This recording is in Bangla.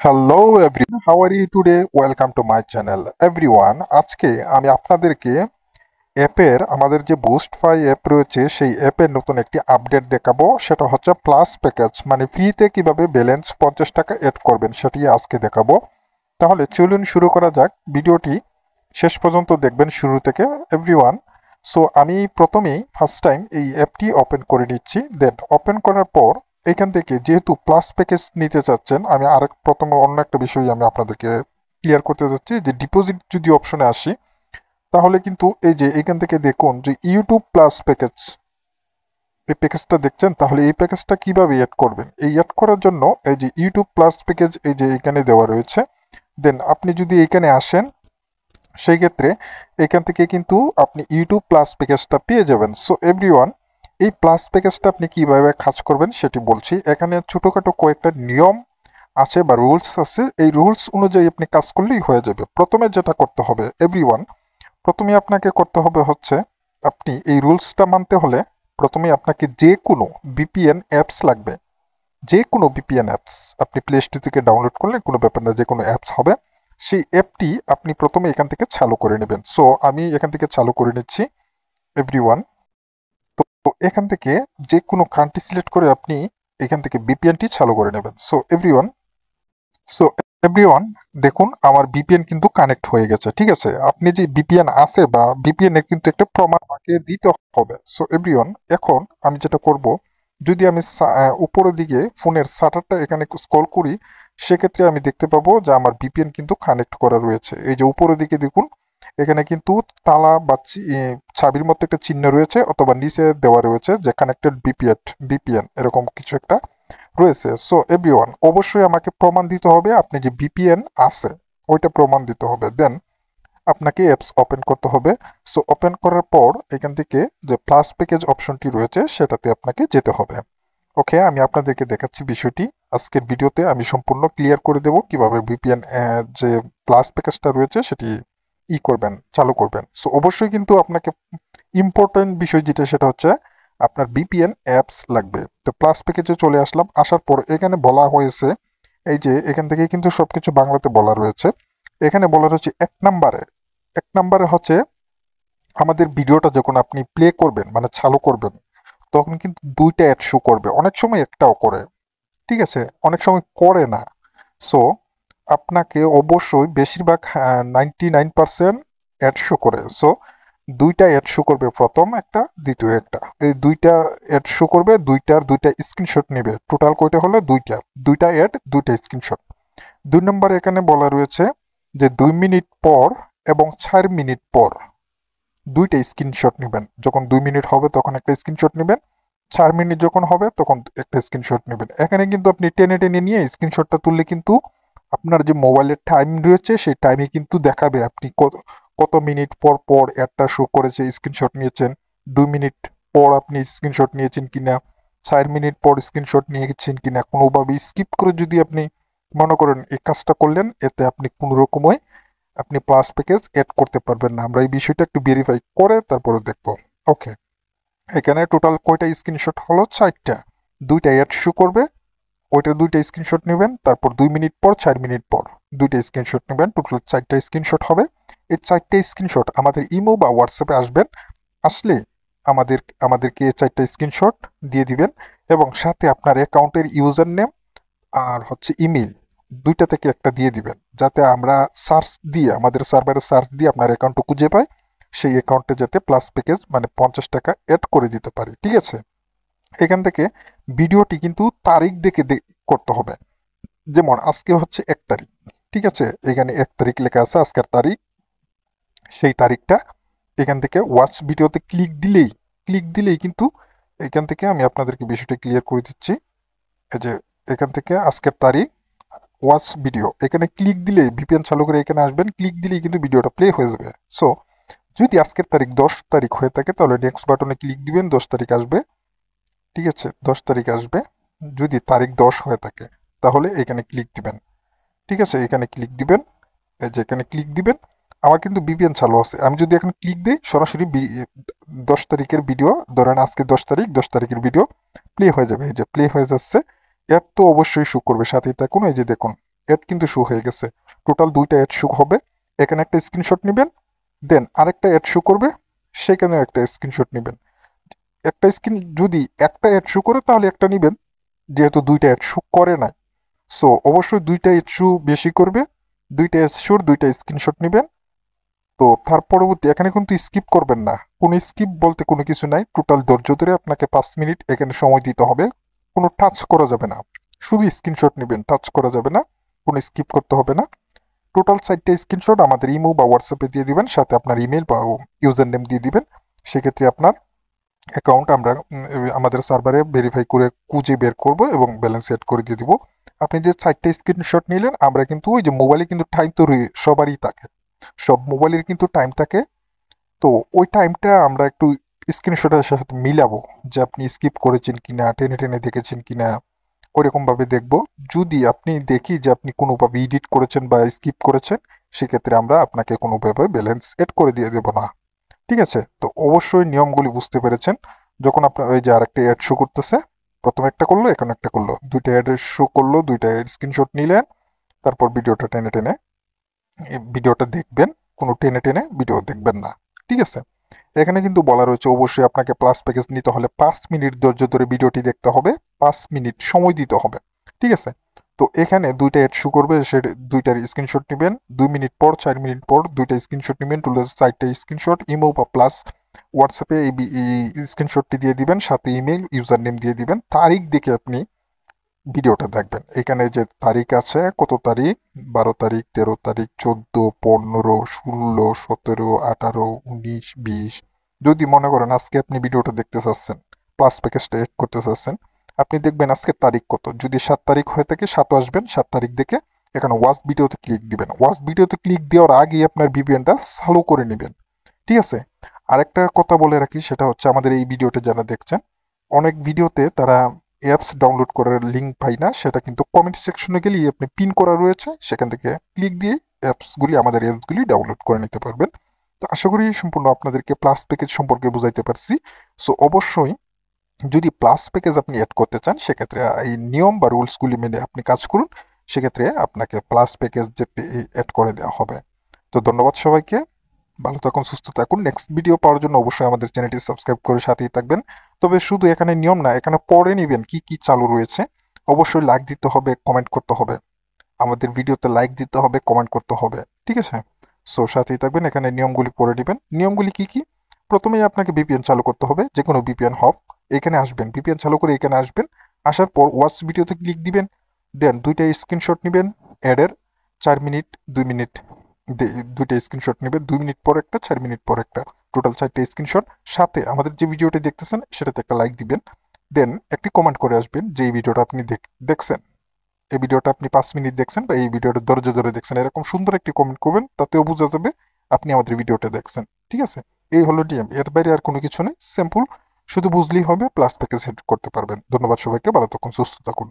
Hello everyone, how are you today? Welcome to my channel everyone. আজকে আমি আপনাদেরকে আমাদের যে বুস্টফাই অ্যাপ রয়েছে সেই অ্যাপের নতুন একটি আপডেট দেখাবো। সেটা হচ্ছে প্লাস প্যাকেজ, মানে ফ্রিতে কিভাবে ব্যালেন্স 50 টাকা অ্যাড করবেন সেটি আজকে দেখাবো। তাহলে চলুন শুরু করা যাক। ভিডিওটি শেষ পর্যন্ত দেখবেন শুরু থেকে এভরিওয়ান। সো আমি প্রথমেই ফার্স্ট টাইম এই অ্যাপটি ওপেন করে নিচ্ছি। দেন ওপেন করার পর এখান থেকে যেহেতু প্লাস প্যাকেজ নিতে চাচ্ছেন, আমি প্রথমে অন্য একটা বিষয় আমি আপনাদেরকে ক্লিয়ার করতে যাচ্ছি যে ডিপোজিট যদি অপশনে আসি, তাহলে কিন্তু এই যে এখান থেকে দেখুন যে ইউটিউব প্লাস প্যাকেজ, এই প্যাকেজটা দেখছেন। তাহলে এই প্যাকেজটা কিভাবে অ্যাড করবেন? এই অ্যাড করার জন্য এই যে ইউটিউব প্লাস প্যাকেজ এই যে এখানে দেওয়া রয়েছে। দেন আপনি যদি এখানে আসেন, সেই ক্ষেত্রে এখান থেকে কিন্তু আপনি ইউটিউব প্লাস প্যাকেজটা পেয়ে যাবেন। সো এভরিওয়ান, এই প্লাস প্যাকেজটা আপনি কিভাবে কাজ করবেন সেটি বলছি। এখানে ছোটোখাটো কয়েকটা নিয়ম আছে বা রুলস আছে, এই রুলস অনুযায়ী আপনি কাজ করলেই হয়ে যাবে। প্রথমে যেটা করতে হবে এভরিওয়ান, প্রথমে আপনাকে করতে হবে হচ্ছে, আপনি এই রুলসটা মানতে হলে প্রথমে আপনাকে যে কোনো ভিপিএন অ্যাপস লাগবে। যে কোনো ভিপিএন অ্যাপস আপনি প্লে স্টোর থেকে ডাউনলোড করলে কোনো ব্যাপার না, যে কোনো অ্যাপস হবে। সেই অ্যাপটি আপনি প্রথমে এখান থেকে চালু করে নেবেন। সো আমি এখান থেকে চালু করে নিচ্ছি এভরিওয়ান। তো এখান থেকে যে কোনো কান্ট্রি সিলেক্ট করে আপনি এখান থেকে ভিপিএনটি চালু করে নেবেন। সো এভরিওয়ান, দেখুন আমার ভিপিএন কিন্তু কানেক্ট হয়ে গেছে। ঠিক আছে, আপনি যে ভিপিএন আছে বা ভিপিএন এর কিন্তু একটা প্রমাণ আমাকে দিতে হবে। সো এভরিওয়ান, এখন আমি যেটা করব, যদি আমি উপরের দিকে ফোনের শাটারটা এখানে স্ক্রল করি, সেক্ষেত্রে আমি দেখতে পাবো যে আমার ভিপিএন কিন্তু কানেক্ট করা রয়েছে। এই যে উপরের দিকে দেখুন, এখানে কিন্তু তালা বা চাবির মতো একটা চিহ্ন রয়েছে, অথবা নিচে দেওয়া রয়েছে যে কানেক্টেড ভিপিএন এরকম কিছু একটা রয়েছে। সো এভরিওয়ান, অবশ্যই আমাকে প্রমাণ দিতে হবে আপনি যে ভিপিএন আছে, ওইটা প্রমাণ দিতে হবে। দেন আপনাকে অ্যাপস ওপেন করতে হবে। সো ওপেন করার পর এখান থেকে যে প্লাস প্যাকেজ অপশনটি রয়েছে সেটাতে আপনাকে যেতে হবে। ওকে, আমি আপনাদেরকে দেখাচ্ছি বিষয়টি। আজকের ভিডিওতে আমি সম্পূর্ণ ক্লিয়ার করে দেব কিভাবে ভিপিএন যে প্লাস প্যাকেজটা রয়েছে সেটি করবেন, চালু করবেন। সো অবশ্যই কিন্তু আপনাকে ইম্পর্টেন্ট বিষয় যেটা, সেটা হচ্ছে আপনার ভিপিএন অ্যাপস লাগবে। তো প্লাস প্যাকেজে চলে আসলাম। আসার পর এখানে বলা হয়েছে, এই যে এখান থেকে কিন্তু সবকিছু বাংলাতে বলা রয়েছে। এখানে বলা রয়েছে এক নাম্বারে হচ্ছে আমাদের ভিডিওটা যখন আপনি প্লে করবেন, মানে চালু করবেন, তখন কিন্তু দুইটা অ্যাড শো করবে, অনেক সময় একটাও করে। ঠিক আছে, অনেক সময় করে না। সো আপনাকে অবশ্যই বেশিরভাগ 99% অ্যাড শো করে। সো দুইটা অ্যাড শো করবে, প্রথম একটা, দ্বিতীয় একটা। এই দুইটা অ্যাড শো করবে, দুইটা স্ক্রিনশট নেবে। টোটাল কয়টা হলো? দুইটা অ্যাড, দুইটা স্ক্রিনশট। 2 নম্বরে এখানে বলা রয়েছে যে 2 মিনিট পর এবং 4 মিনিট পর দুইটা স্ক্রিনশট নেবেন। যখন 2 মিনিট হবে তখন একটা স্ক্রিনশট নেবেন, 4 মিনিট যখন হবে তখন একটা স্ক্রিনশট নেবেন। এখানে কিন্তু আপনি টেনে টেনে নিয়ে স্ক্রিনশটটা তুললে কিন্তু আপনার যে মোবাইলের টাইম রয়েছে সেই টাইমে কিন্তু দেখাবে আপনি কত কত মিনিট পর পর অ্যাডটা শো করেছে, স্ক্রিনশট নিয়েছেন। 2 মিনিট পর আপনি স্ক্রিনশট নিয়েছেন কিনা, 4 মিনিট পর স্ক্রিনশট নিয়েছেন কিনা। কোনোভাবে স্কিপ করে যদি আপনি মনে করেন এই কাজটা করলেন, এতে আপনি কোনো রকমই আপনি প্লাস প্যাকেজ অ্যাড করতে পারবেন না। আমরা এই বিষয়টা একটু ভেরিফাই করে তারপরে দেখব। ওকে, এখানে টোটাল কয়টা স্ক্রিনশট হলো? 4টা। দুইটা অ্যাড শো করবে, ওইটা দুইটা স্ক্রিনশট নেবেন। তারপর 2 মিনিট পর, 4 মিনিট পর দুইটা স্ক্রিনশট নেবেন। টোটাল 4টা স্ক্রিনশট হবে। এই 4টা স্ক্রিনশট আমাদের ইমো বা হোয়াটসঅ্যাপে আসবেন। আসলে আমাদেরকে এই 4টা স্ক্রিনশট দিয়ে দিবেন, এবং সাথে আপনার অ্যাকাউন্টের ইউজার নেম আর হচ্ছে ইমেল, দুইটা থেকে একটা দিয়ে দিবেন, যাতে আমরা সার্চ দিয়ে, আমাদের সার্ভারে সার্চ দিয়ে আপনার অ্যাকাউন্টটা খুঁজে পাই, সেই অ্যাকাউন্টে যাতে প্লাস প্যাকেজ মানে 50 টাকা অ্যাড করে দিতে পারি। ঠিক আছে, এখান থেকে ভিডিওটি কিন্তু তারিখ দেখে করতে হবে। যেমন আজকে হচ্ছে 1 তারিখ। ঠিক আছে, এখানে 1 তারিখ লেখা আছে, আজকের তারিখ। সেই তারিখটা এখান থেকে ওয়াচ ভিডিওতে ক্লিক দিলেই কিন্তু এখান থেকে আমি আপনাদেরকে বিষয়টা ক্লিয়ার করে দিচ্ছি। এই যে এখান থেকে আজকের তারিখ, ওয়াচ ভিডিও, এখানে ক্লিক দিলেই ভিপিএন চালু করে এখানে আসবেন, ক্লিক দিলেই কিন্তু ভিডিওটা প্লে হয়ে যাবে। সো যদি আজকের তারিখ 10 তারিখ হয়ে থাকে, তাহলে নেক্সট বাটনে ক্লিক দিবেন, 10 তারিখ আসবে। ঠিক আছে, 10 তারিখ আসবে। যদি তারিখ 10 হয়ে থাকে তাহলে এখানে ক্লিক দিবেন। ঠিক আছে, এখানে ক্লিক দিবেন। এই যে এখানে ক্লিক দিবেন। আমার কিন্তু ভিপিএন চালু আছে, আমি যদি এখন ক্লিক দিই সরাসরি 10 তারিখের ভিডিও, ধরেন আজকে 10 তারিখ, 10 তারিখের ভিডিও প্লে হয়ে যাবে। এই যে প্লে হয়ে যাচ্ছে। এর তো অবশ্যই শো করবে, সাথেই থাকুন। এই যে দেখুন অ্যাড কিন্তু শো হয়ে গেছে। টোটাল 2টা অ্যাড শো হবে। এখানে একটা স্ক্রিনশট নেবেন, দেন আরেকটা অ্যাড শো করবে, সেখানেও একটা স্ক্রিনশট নেবেন। একটা স্ক্রিন যদি একটা অ্যাড শো করে তাহলে একটা নেবেন, যেহেতু 2টা অ্যাড শো করে নাই। সো অবশ্যই 2টা অ্যাড শো বেশি করবে, 2টা অ্যাড শোর 2টা স্ক্রিনশট নেবেন। তো তার পরবর্তী এখানে কিন্তু স্কিপ করবেন না, কোনো স্কিপ বলতে কোনো কিছু নাই। টোটাল ধৈর্য ধরে আপনাকে 5 মিনিট এখানে সময় দিতে হবে। কোনো টাচ করা যাবে না, শুধু স্ক্রিনশট নেবেন, টাচ করা যাবে না, কোনো স্কিপ করতে হবে না। টোটাল 4টা স্ক্রিনশট আমাদের ইমো বা হোয়াটসঅ্যাপে দিয়ে দিবেন, সাথে আপনার ইমেল বা ইউজার নেম দিয়ে দিবেন। সেক্ষেত্রে আপনার অ্যাকাউন্ট আমরা আমাদের সার্ভারে ভেরিফাই করে খুঁজে বের করব এবং ব্যালেন্স সেট করে দিয়ে দিব। আপনি যে 4টা স্ক্রিনশট নিলেন, আমরা কিন্তু ওই যে মোবাইলে কিন্তু টাইম তো সবারই থাকে, সব মোবাইলের কিন্তু টাইম থাকে। তো ওই টাইমটা আমরা একটু স্ক্রিনশটের সাথে মিলাবো, যে আপনি স্কিপ করেছেন কিনা, টেনে টেনে দেখেছেন কিনা, ওইরকম ভাবে দেখবো। যদি আপনি দেখি যে আপনি কোনোভাবে এডিট করেছেন বা স্কিপ করেছেন, সেক্ষেত্রে আমরা আপনাকে কোনোভাবে ব্যালেন্স এড করে দিয়ে দেবো না। ঠিক আছে, তো অবশ্যই নিয়মগুলি বুঝতে পেরেছেন। যখন আপনার ওই যে আরেকটা অ্যাড শো করতেছে, প্রথমে একটা করলো, এখন একটা করলো, 2টা অ্যাড শো করলো, 2টা স্ক্রিনশট নিলেন, তারপর ভিডিওটা টেনে টেনে ভিডিওটা দেখবেন, কোনো টেনে টেনে ভিডিও দেখবেন না। ঠিক আছে, এখানে কিন্তু বলা রয়েছে অবশ্যই আপনাকে প্লাস প্যাকেজ নিতে হলে 5 মিনিট ধৈর্য ধরে ভিডিওটি দেখতে হবে, 5 মিনিট সময় দিতে হবে। ঠিক আছে, তো এখানে 2টা অ্যাড শো করবে, সে 2টার স্ক্রিনশট নেবেন, 2 মিনিট পর 4 মিনিট পর 2টা স্ক্রিনশট নেবেন, টোটাল 4টা স্ক্রিনশট ইমো বা প্লাস হোয়াটসঅ্যাপে এই স্ক্রিনশটটি দিয়ে দিবেন, সাথে ইমেল ইউজার নেম দিয়ে দিবেন। তারিখ দেখে আপনি ভিডিওটা দেখবেন। এখানে যে তারিখ আছে, কত তারিখ, 12 তারিখ, 13 তারিখ, 14, 15, 16, 17, 18, 19, 20। যদি মনে করেন আজকে আপনি ভিডিওটা দেখতে চাচ্ছেন, প্লাস প্যাকেজটা এড করতে চাচ্ছেন, আপনি দেখবেন আজকে তারিখ কত। যদি 7 তারিখ হয়ে থাকে 7 আসবেন, 7 তারিখ দেখে এখানে ওয়াচ ভিডিওতে ক্লিক দিবেন। ওয়াচ ভিডিওতে ক্লিক দেওয়ার আগেই আপনার ভিপিএনটা চালু করে নেবেন। ঠিক আছে, আরেকটা কথা বলে রাখি, সেটা হচ্ছে আমাদের এই ভিডিওটা যারা দেখছেন, অনেক ভিডিওতে তারা অ্যাপস ডাউনলোড করার লিঙ্ক পাই না, সেটা কিন্তু কমেন্ট সেকশনে গেলেই আপনি পিন করা রয়েছে, সেখান থেকে ক্লিক দিয়ে আমাদের অ্যাপসগুলি ডাউনলোড করে নিতে পারবেন। তো আশা করি সম্পূর্ণ আপনাদেরকে প্লাস প্যাকেজ সম্পর্কে বুঝাইতে পারছি। সো অবশ্যই যদি প্লাস প্যাকেজ আপনি অ্যাড করতে চান, সেক্ষেত্রে এই নিয়ম বা রুলসগুলি মেনে আপনি কাজ করুন, সেক্ষেত্রে আপনাকে প্লাস প্যাকেজ যে অ্যাড করে দেওয়া হবে। তো ধন্যবাদ সবাইকে, ভালো থাকুন, সুস্থ থাকুন। নেক্সট ভিডিও পাওয়ার জন্য অবশ্যই আমাদের চ্যানেলটি সাবস্ক্রাইব করে সাথেই থাকবেন। তবে শুধু এখানে নিয়ম না, এখানে পড়ে নেবেন কি কি চালু রয়েছে। অবশ্যই লাইক দিতে হবে, কমেন্ট করতে হবে, আমাদের ভিডিওতে লাইক দিতে হবে, কমেন্ট করতে হবে। ঠিক আছে, সো সাথেই থাকবেন, এখানে নিয়মগুলি পড়ে নেবেন। নিয়মগুলি কি কি? প্রথমেই আপনাকে ভিপিএন চালু করতে হবে, যে কোনো ভিপিএন হোক। এখানে আসবেন, ভিপিএন চালু করে এখানে আসবেন, আসার পর ওয়াচ ভিডিওতে ক্লিক দিবেন, দেন 2টা স্ক্রিনশট নেবেন অ্যাডের, 4 মিনিট, 2 মিনিট, 2টা স্ক্রিনশট নেবে, 2 মিনিট পর একটা, 4 মিনিট পর একটা, টোটাল 4টা স্ক্রিনশট। সাথে আমাদের যে ভিডিওটি দেখতেছেন সেটাতে একটা লাইক দিবেন, দেন একটি কমেন্ট করে আসবেন যে এই ভিডিওটা আপনি দেখছেন, এই ভিডিওটা আপনি 5 মিনিট দেখছেন বা এই ভিডিওটা ধৈর্য ধরে দেখছেন, এরকম সুন্দর একটি কমেন্ট করবেন, তাতেও বোঝা যাবে আপনি আমাদের ভিডিওটা দেখছেন। ঠিক আছে, এই হলো ডিএম, এর বাইরে আর কোনো কিছু নেই, সিম্পল। শুধু বুঝলেই হবে, প্লাস প্যাকেজ হেড করতে পারবেন। ধন্যবাদ সবাইকে, ভালো থাকুন, সুস্থ থাকুন।